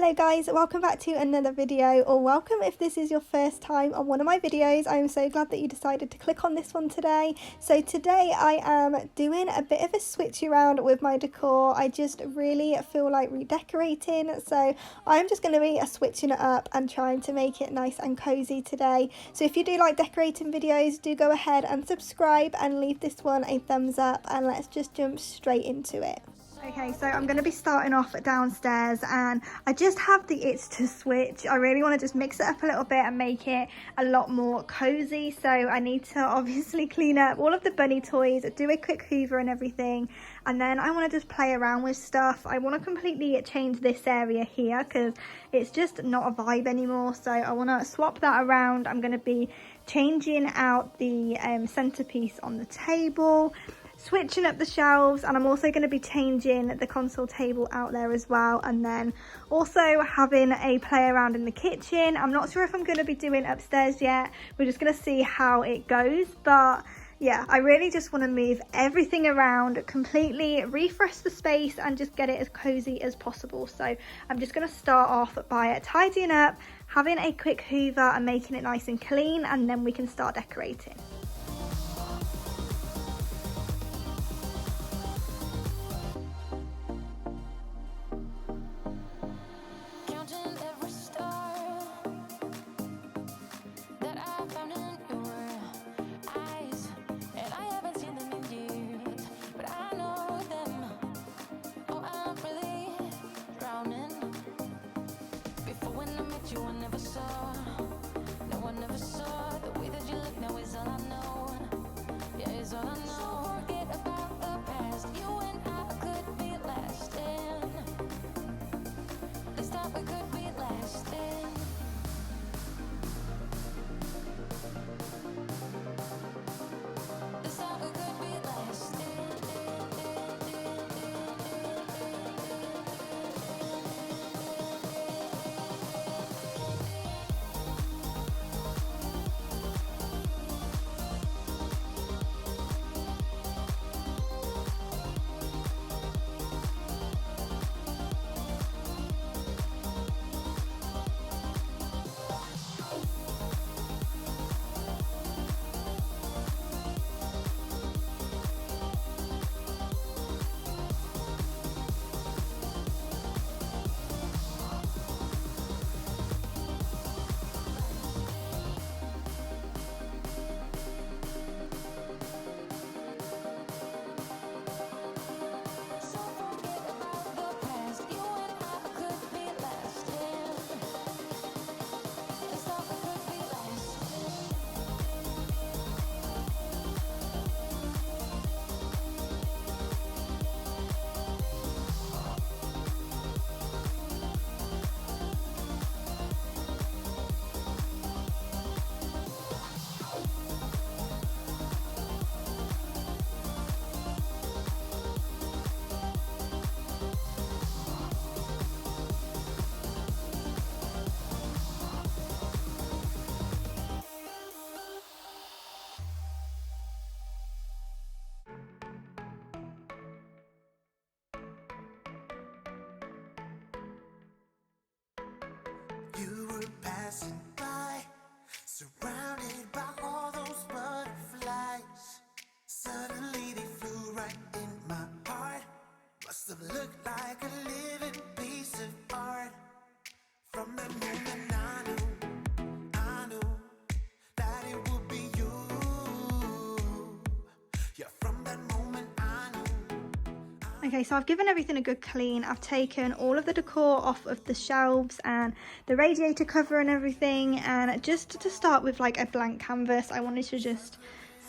Hello guys, welcome back to another video, or welcome if this is your first time on one of my videos. I'm so glad that you decided to click on this one today. So today I am doing a bit of a switch around with my decor. I just really feel like redecorating, so I'm just going to be switching it up and trying to make it nice and cozy today. So if you do like decorating videos, do go ahead and subscribe and leave this one a thumbs up, and let's just jump straight into it. Okay, so I'm going to be starting off downstairs, and I just have the itch to switch. I really want to just mix it up a little bit and make it a lot more cozy. So I need to obviously clean up all of the bunny toys, do a quick hoover and everything, and then I want to just play around with stuff. I want to completely change this area here because it's just not a vibe anymore, so I want to swap that around. I'm going to be changing out the centerpiece on the table, switching up the shelves, and I'm also going to be changing the console table out there as well, and then also having a play around in the kitchen. I'm not sure if I'm going to be doing upstairs yet. We're just going to see how it goes, but yeah, I really just want to move everything around, completely refresh the space and just get it as cozy as possible. So I'm just going to start off by tidying up, having a quick hoover and making it nice and clean, and then we can start decorating. You were passing by, surrounded by all those butterflies. Suddenly they flew right in my heart. Must have looked like a living piece of art. From that moment I knew that it would be you. Yeah, from that moment I knew. Okay, so I've given everything a good clean. I've taken all of the decor off of the shelves and the radiator cover and everything, and just to start with like a blank canvas, I wanted to just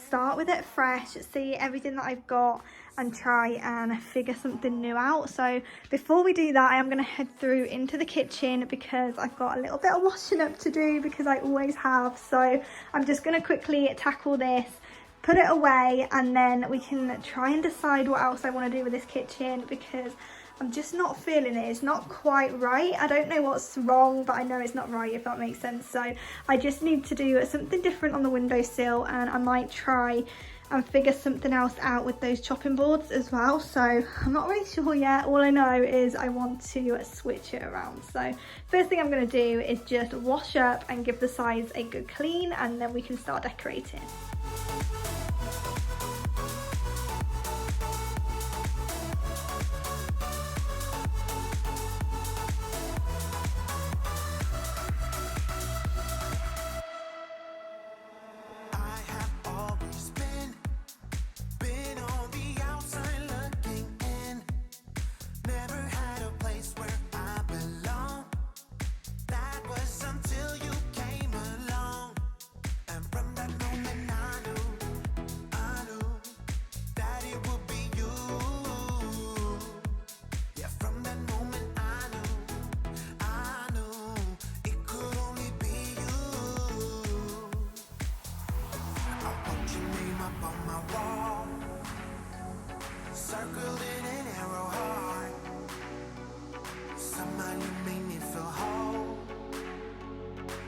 start with it fresh, see everything that I've got and try and figure something new out. So before we do that, I am going to head through into the kitchen because I've got a little bit of washing up to do, because I always have. So I'm just going to quickly tackle this, put it away, and then we can try and decide what else I want to do with this kitchen, because I'm just not feeling it. It's not quite right. I don't know what's wrong, but I know it's not right, if that makes sense. So I just need to do something different on the windowsill, and I might try and figure something else out with those chopping boards as well. So I'm not really sure yet. All I know is I want to switch it around. So first thing I'm going to do is just wash up and give the sides a good clean, and then we can start decorating. Circled in an arrow heart. Somehow you made me feel whole.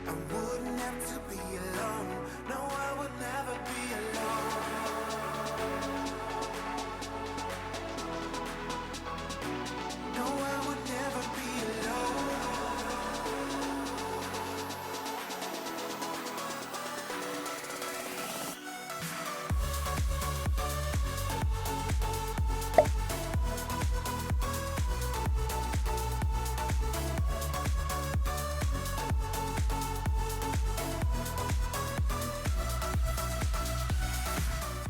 I wouldn't have to be alone. No, I would never be alone. No, I would never be alone.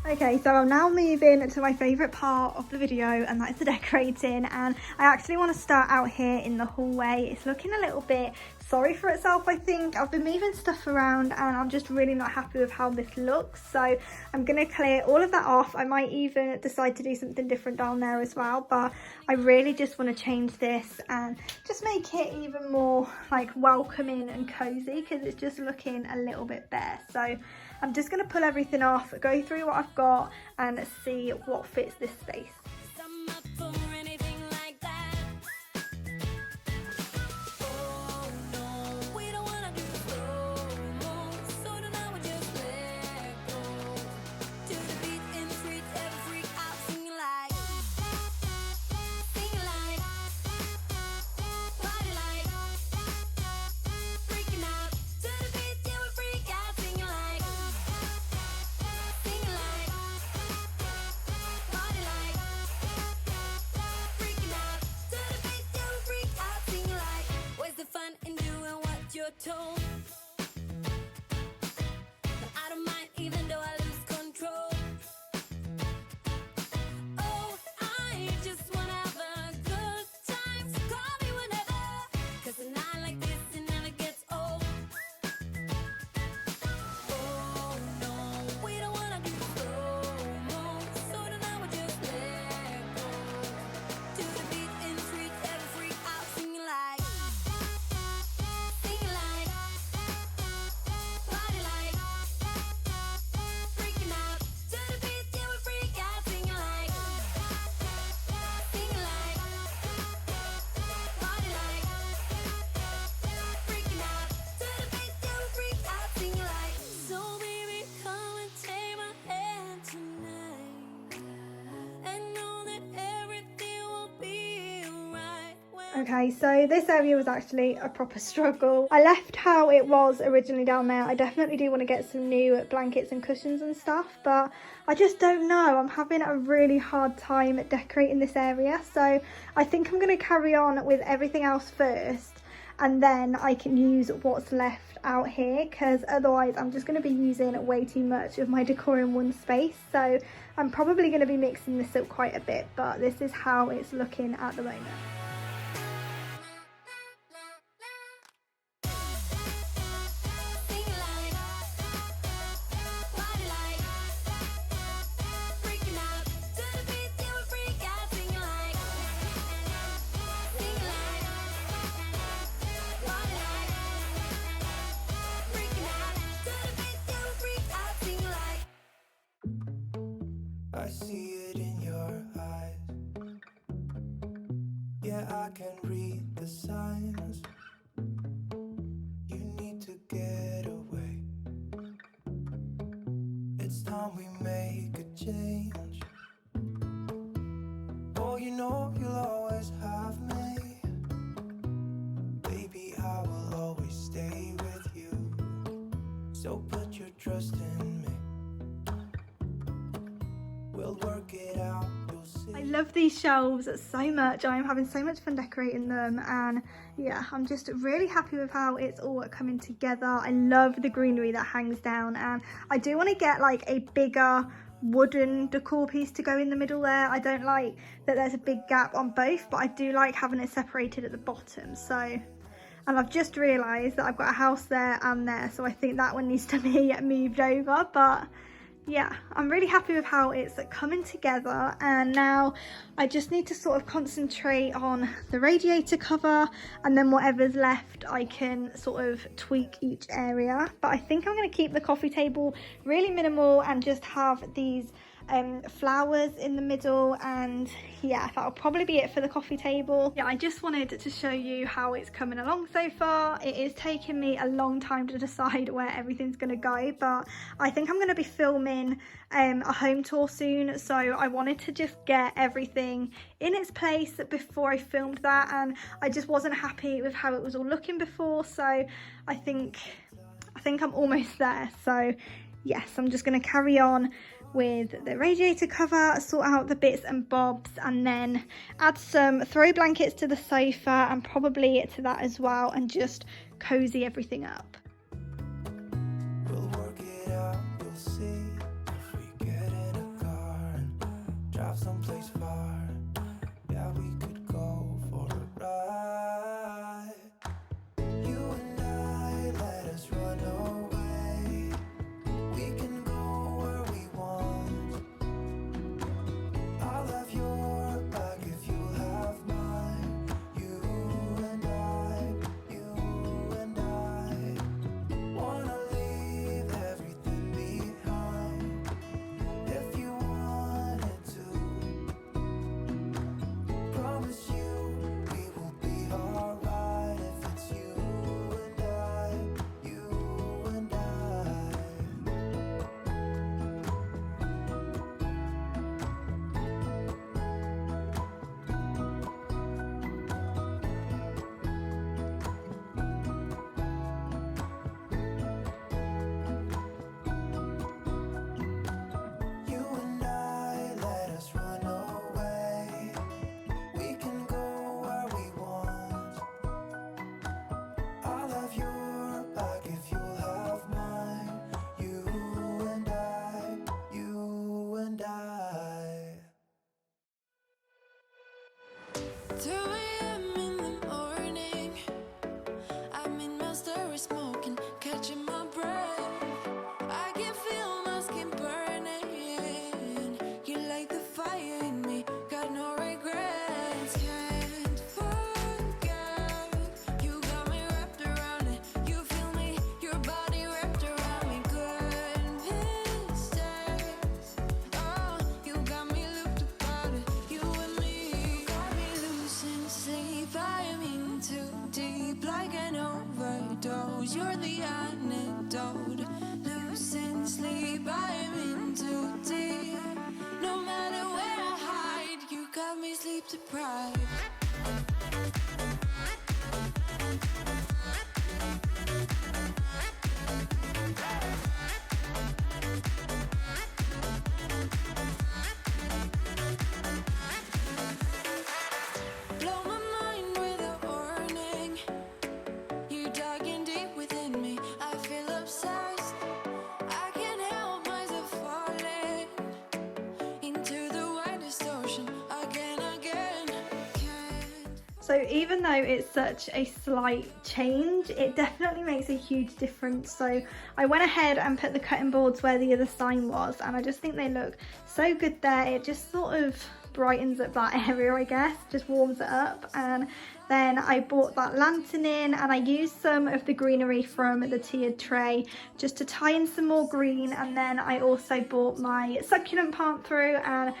Okay, so I'm now moving to my favourite part of the video, and that's the decorating. And I actually want to start out here in the hallway. It's looking a little bit sorry for itself, I think. I've been moving stuff around and I'm just really not happy with how this looks. So I'm going to clear all of that off. I might even decide to do something different down there as well. But I really just want to change this and just make it even more like welcoming and cozy, because it's just looking a little bit bare. So I'm just going to pull everything off, go through what I've got and see what fits this space. Told. But I don't mind even though I lose control. Oh, I just wanna have a good time, so call me whenever, 'cause a night like this, it never gets old. Oh no, we don't wanna do slow-mo, so tonight we just let go. To the beat in the street, every freak out singing like. Okay, so this area was actually a proper struggle. I left how it was originally down there. I definitely do want to get some new blankets and cushions and stuff, but I just don't know. I'm having a really hard time decorating this area. So I think I'm going to carry on with everything else first, and then I can use what's left out here, because otherwise I'm just going to be using way too much of my decor in one space. So I'm probably going to be mixing this up quite a bit, but this is how it's looking at the moment. I see it in your eyes. Yeah, So put your trust in me. We'll work it out, you'll see. I love these shelves so much. I am having so much fun decorating them, and yeah, I'm just really happy with how it's all coming together. I love the greenery that hangs down, and I do want to get like a bigger wooden decor piece to go in the middle there. I don't like that there's a big gap on both, but I do like having it separated at the bottom. So, and I've just realised that I've got a house there and there, so I think that one needs to be moved over. But yeah, I'm really happy with how it's coming together, and now I just need to sort of concentrate on the radiator cover, and then whatever's left I can sort of tweak each area. But I think I'm going to keep the coffee table really minimal and just have these flowers in the middle, and yeah, that'll probably be it for the coffee table. Yeah, I just wanted to show you how it's coming along so far. It is taking me a long time to decide where everything's going to go, but I think I'm going to be filming a home tour soon, so I wanted to just get everything in its place before I filmed that, and I just wasn't happy with how it was all looking before, so I think I'm almost there. So yes, I'm just going to carry on with the radiator cover, sort out the bits and bobs, and then add some throw blankets to the sofa and probably to that as well, and just cozy everything up. We'll work it out, you'll see. If we get in a car and drive someplace far, yeah, we could go for a ride. You and I, let us run away. We can go where we want. I'll have your back if you have mine. You and I wanna leave everything behind. If you wanted to, promise you we will be alright. If it's you and I, you and I. You and I, let us run away. We can go where we want. I'll have your back if you'll have mine. You and I, you and I. 2 a.m. in the morning, I'm in my story smoking, catching my breath. I can feel my skin burning. You light the fire in me, got no regrets. Can't forget, you got me wrapped around it. You feel me, your body wrapped around me. Good mistakes, oh, you got me looped about it. You and me, you got me losing sleep. I am in too deep, like an overdose. You're the antidote. Losing sleep, I am in too deep. No matter where I hide, you got me sleep deprived. Blow my mind with a warning. You digging deep within me. I feel obsessed. I can't help myself falling into the widest ocean again. Can't. So even though it's such a slight change, it definitely makes a huge difference. So I went ahead and put the cutting boards where the other sign was, and I just think they look so good there. It just sort of brightens up that area, I guess, just warms it up. And then I bought that lantern in, and I used some of the greenery from the tiered tray just to tie in some more green. And then I also bought my succulent plant through and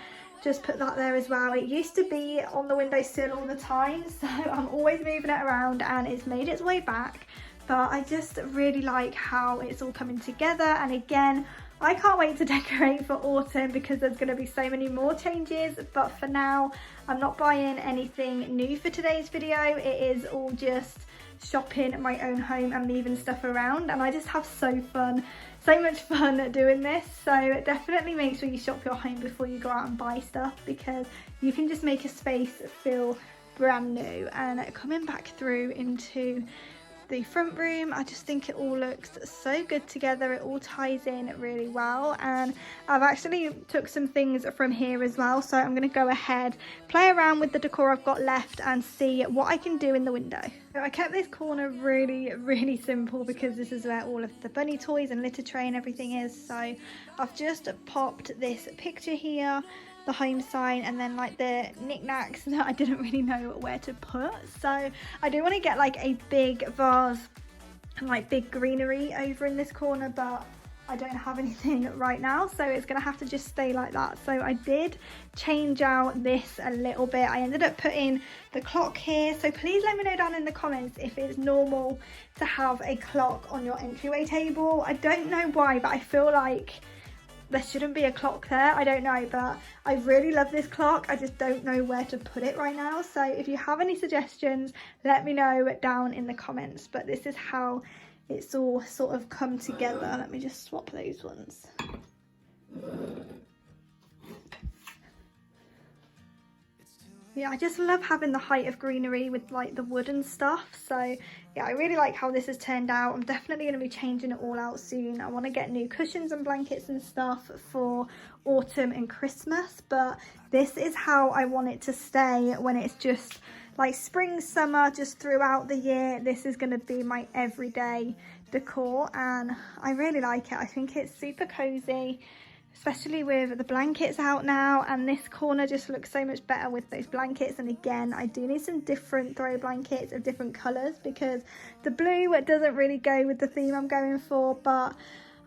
just put that there as well. It used to be on the windowsill all the time, so I'm always moving it around, and it's made its way back. But I just really like how it's all coming together. And again, I can't wait to decorate for autumn because there's going to be so many more changes. But for now, I'm not buying anything new for today's video. It is all just shopping my own home and moving stuff around, and I just have so much fun doing this. So definitely make sure you shop your home before you go out and buy stuff, because you can just make a space feel brand new. And coming back through into the front room, I just think it all looks so good together. It all ties in really well, and I've actually took some things from here as well, so I'm going to go ahead, play around with the decor I've got left and see what I can do in the window. So I kept this corner really simple, because this is where all of the bunny toys and litter tray and everything is. So I've just popped this picture here, the home sign, and then like the knickknacks that I didn't really know where to put. So I do want to get like a big vase and like big greenery over in this corner, but I don't have anything right now, so it's gonna have to just stay like that. So I did change out this a little bit. I ended up putting the clock here, so please let me know down in the comments if it's normal to have a clock on your entryway table. I don't know why, but I feel like there shouldn't be a clock there. I don't know, but I really love this clock. I just don't know where to put it right now. So if you have any suggestions, let me know down in the comments. But this is how it's all sort of come together. Let me just swap those ones. Yeah, I just love having the height of greenery with like the wood and stuff. So yeah, I really like how this has turned out. I'm definitely going to be changing it all out soon. I want to get new cushions and blankets and stuff for autumn and Christmas, but this is how I want it to stay when it's just like spring, summer, just throughout the year. This is going to be my everyday decor, and I really like it. I think it's super cozy, especially with the blankets out now, and this corner just looks so much better with those blankets. And again, I do need some different throw blankets of different colours, because the blue doesn't really go with the theme I'm going for. But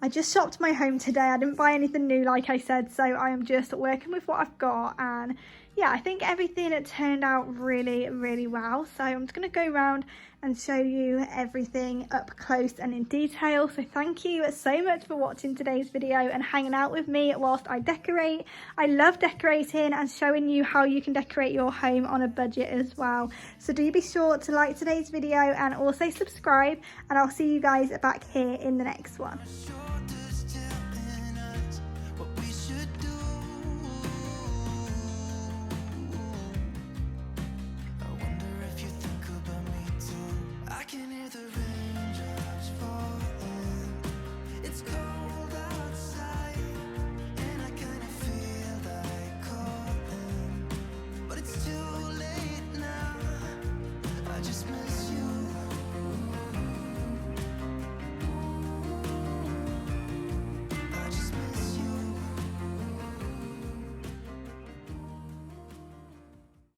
I just shopped my home today. I didn't buy anything new, like I said, so I am just working with what I've got. And yeah, I think everything turned out really well. So I'm just going to go around and show you everything up close and in detail. So thank you so much for watching today's video and hanging out with me whilst I decorate. I love decorating and showing you how you can decorate your home on a budget as well. So do be sure to like today's video and also subscribe, and I'll see you guys back here in the next one.